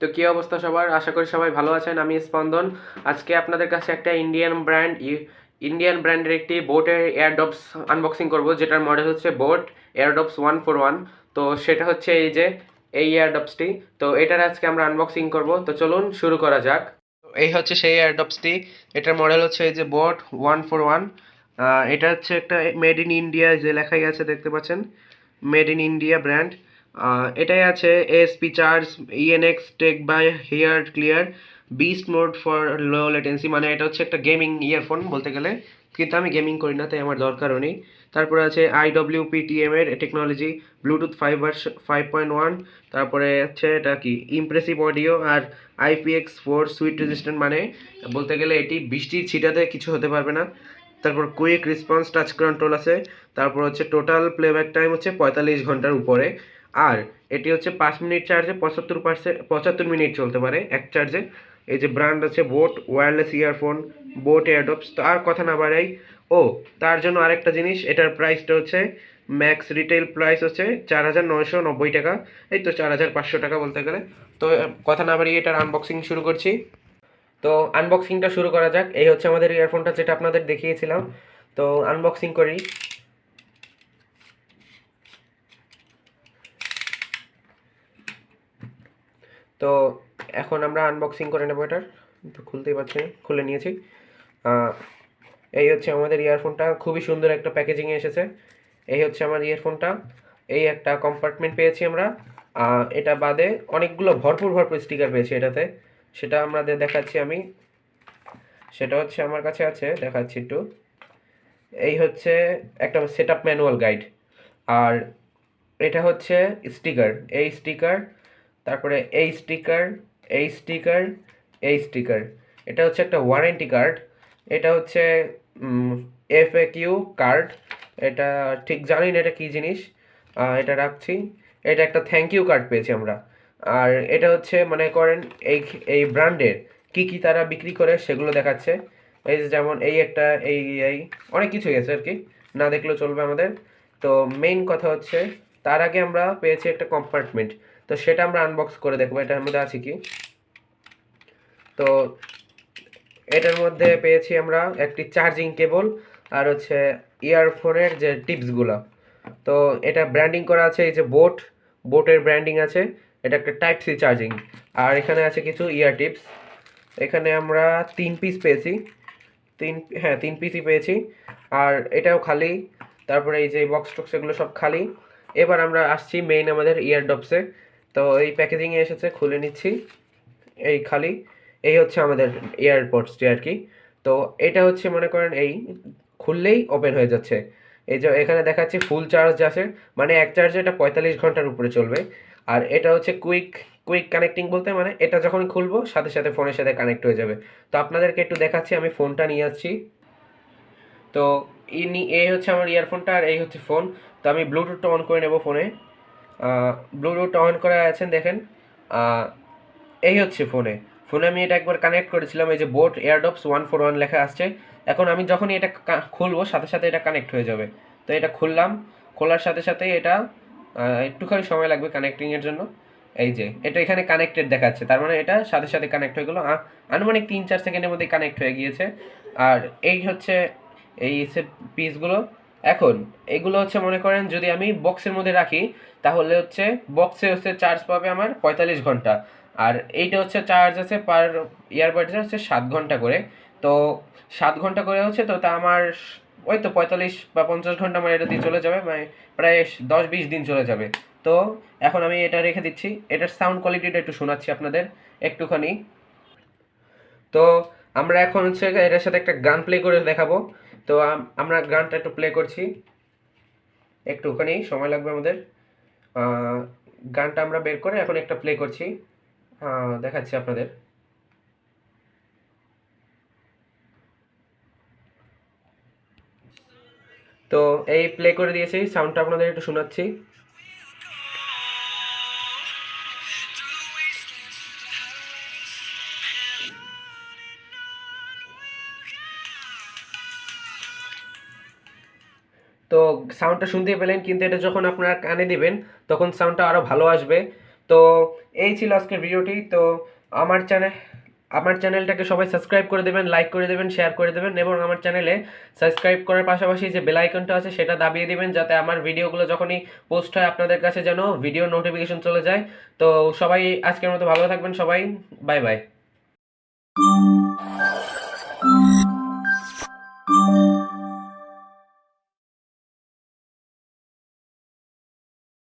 তো কী অবস্থা সবার? আশা করি সবাই ভালো আছেন। আমি স্পন্দন। আজকে আপনাদের কাছে একটা ইন্ডিয়ান ব্র্যান্ডের একটি বোটের এয়ারডপস আনবক্সিং করব, যেটার মডেল হচ্ছে বোট এয়ারডপস 141। তো সেটা হচ্ছে এই এয়ারডপসটি। তো এটার আজকে আমরা আনবক্সিং করব। তো চলুন শুরু করা যাক। তো এই হচ্ছে সেই এয়ারডপসটি। এটার মডেল হচ্ছে এই যে বোট 141। এটা হচ্ছে একটা মেড ইন ইন্ডিয়া, যে লেখাই আছে দেখতে পাচ্ছেন, মেড ইন ইন্ডিয়া ব্র্যান্ড। এটাই আছে ASP charge, ENX tech by hear clear, beast mode for low latency. মানে এটা হচ্ছে একটা গেমিং ইয়ারফোন বলতে গেলে, কিন্তু আমি গেমিং করি না, তাই আমার দরকারও নেই। তারপরে আছে IWPTM এর টেকনোলজি, ব্লুটুথ 5.1। তারপরে হচ্ছে এটা কি ইমপ্রেসিভ অডিও আর IPX4 সুইট রেজিস্ট্যান্ট, মানে বলতে গেলে এটি বৃষ্টির ছিটাতে কিছু হতে পারবে না। তারপর কুইক রেসপন্স টাচ কন্ট্রোল আছে। তারপর হচ্ছে টোটাল প্লেব্যাক টাইম হচ্ছে 45 ঘন্টার উপরে। আর এটি হচ্ছে 5 মিনিট চার্জে 75 মিনিট চলতে পারে এক চার্জে। এই যে ব্র্যান্ড আছে বোট ওয়্যারলেস ইয়ারফোন, বোট এয়ারডপস। তো আর কথা না বাড়াই, ও তার জন্য আরেকটা জিনিস, এটার প্রাইসটা হচ্ছে ম্যাক্স রিটেল প্রাইস হচ্ছে 4,990 টাকা। এই তো 4,500 টাকা বলতে গেলে। তো কথা না বাড়িয়ে এটার আনবক্সিং শুরু করছি। তো আনবক্সিংটা শুরু করা যাক। এই হচ্ছে আমাদের ইয়ারফোনটা, যেটা আপনাদের দেখিয়েছিলাম। তো আনবক্সিং করি। তো এখন আমরা আনবক্সিং করে নেবো এটার। তো খুলতেই পারছি, খুলে নিয়েছি। এই হচ্ছে আমাদের ইয়ারফোনটা, খুবই সুন্দর একটা প্যাকেজিংয়ে এসেছে। এই হচ্ছে আমার ইয়ারফোনটা। এই একটা কম্পার্টমেন্ট পেয়েছি আমরা। এটা বাদে অনেকগুলো ভরপুর ভরপুর স্টিকার পেয়েছি এটাতে, সেটা আমাদের দেখাচ্ছি আমি। সেটা হচ্ছে আমার কাছে আছে, দেখাচ্ছি একটু। এই হচ্ছে একটা সেট আপ ম্যানুয়াল গাইড। আর এটা হচ্ছে স্টিকার, এই স্টিকার, তারপরে এই স্টিকার, এই স্টিকার, এই স্টিকার। এটা হচ্ছে একটা ওয়ারেন্টি কার্ড। এটা হচ্ছে FAQ কার্ড। এটা ঠিক জানি না এটা কী জিনিস, এটা রাখছি। এটা একটা থ্যাংক ইউ কার্ড পেয়েছি আমরা। আর এটা হচ্ছে মনে করেন এই এই ব্র্যান্ডের কী কী তারা বিক্রি করে সেগুলো দেখাচ্ছে। এই যে যেমন এই একটা এই অনেক কিছুই আছে আর কি, না দেখলেও চলবে আমাদের। তো মেইন কথা হচ্ছে, তার আগে আমরা পেয়েছি একটা কম্পার্টমেন্ট। তো সেটা আমরা আনবক্স করে দেখবো এটার মধ্যে আছে কি। তো এটার মধ্যে পেয়েছি আমরা একটি চার্জিং কেবল, আর হচ্ছে ইয়ারফোনের যে টিপসগুলো। তো এটা ব্র্যান্ডিং করা আছে, এই যে বোটের ব্র্যান্ডিং আছে। এটা একটা টাইপ সি চার্জিং। আর এখানে আছে কিছু ইয়ার টিপস। এখানে আমরা 3 পিস পেয়েছি। হ্যাঁ, 3 পিসই পেয়েছি। আর এটাও খালি। তারপরে এই যে বক্স টক্স এগুলো সব খালি। এবার আমরা আসছি মেইন আমাদের ইয়ারডপসে। তো এই প্যাকেজিংয়ে এসেছে, খুলে নিচ্ছি। এই খালি। এই হচ্ছে আমাদের এয়ারপডসটি আর কি। তো এটা হচ্ছে মনে করেন এই খুললেই ওপেন হয়ে যাচ্ছে। এই যে এখানে দেখাচ্ছে ফুল চার্জ আছে, মানে এক চার্জে এটা 45 ঘন্টার উপরে চলবে। আর এটা হচ্ছে কুইক কুইক কানেক্টিং, বলতে মানে এটা যখন খুলবো সাথে সাথে ফোনের সাথে কানেক্ট হয়ে যাবে। তো আপনাদেরকে একটু দেখাচ্ছি, আমি ফোনটা নিয়ে আসছি। তো এই হচ্ছে আমার ইয়ারফোনটা, আর এই হচ্ছে ফোন। তো আমি ব্লুটুথটা অন করে নেব ফোনে। ব্লুটুথটা অন করা আছেন দেখেন। এই হচ্ছে ফোনে। ফোনে আমি এটা একবার কানেক্ট করেছিলাম, এই যে বোট এয়ারডপস 141 লেখা আসছে। এখন আমি যখনই এটা খুলবো সাথে সাথে এটা কানেক্ট হয়ে যাবে। তো এটা খুললাম, খোলার সাথে সাথে এটা একটুখানি সময় লাগবে কানেক্টিংয়ের জন্য। এই যে এটা এখানে কানেক্টেড দেখাচ্ছে, তার মানে এটা সাথে সাথে কানেক্ট হয়ে গেলো। আনুমানিক 3-4 সেকেন্ডের মধ্যে কানেক্ট হয়ে গিয়েছে। আর এই হচ্ছে এই পিসগুলো। এখন এগুলো হচ্ছে মনে করেন যদি আমি বক্সের মধ্যে রাখি, তাহলে হচ্ছে বক্সে হচ্ছে চার্জ পাবে আমার 45 ঘন্টা। আর এইটা হচ্ছে চার্জ আছে পার ইয়ারবাডসে হচ্ছে 7 ঘন্টা করে। তো 7 ঘন্টা করে হচ্ছে, তো তা আমার ওই তো 45 বা 50 ঘন্টা আমার এটা দিয়ে চলে যাবে, মানে প্রায় 10-20 দিন চলে যাবে। তো এখন আমি এটা রেখে দিচ্ছি। এটার সাউন্ড কোয়ালিটিটা একটু শোনাচ্ছি আপনাদের একটুখানি। তো আমরা এখন হচ্ছে এটার সাথে একটা গান প্লে করে দেখাবো। তো আমরা গানটা একটু প্লে করছি, একটুখানি সময় লাগবে আমাদের। গানটা আমরা বের করে এখন একটা প্লে করছি, দেখাচ্ছি আপনাদের। তো এই প্লে করে দিয়েছি, সাউন্ডটা আপনাদের একটু শোনাচ্ছি। তো সাউন্ডটা শুনতেই পেলেন, কিন্তু এটা যখন আপনারা কানে দিবেন তখন সাউন্ডটা আরও ভালো আসবে। তো এই ছিল আজকের ভিডিওটি। তো আমার চ্যানেলটাকে সবাই সাবস্ক্রাইব করে দেবেন, লাইক করে দেবেন, শেয়ার করে দেবেন, এবং আমার চ্যানেলে সাবস্ক্রাইব করার পাশাপাশি যে বেল আইকনটা আছে সেটা দাবিয়ে দিবেন, যাতে আমার ভিডিওগুলো যখনই পোস্ট হয় আপনাদের কাছে যেন ভিডিও নোটিফিকেশন চলে যায়। তো সবাই আজকের মতো ভালো থাকবেন সবাই, বাই বাই।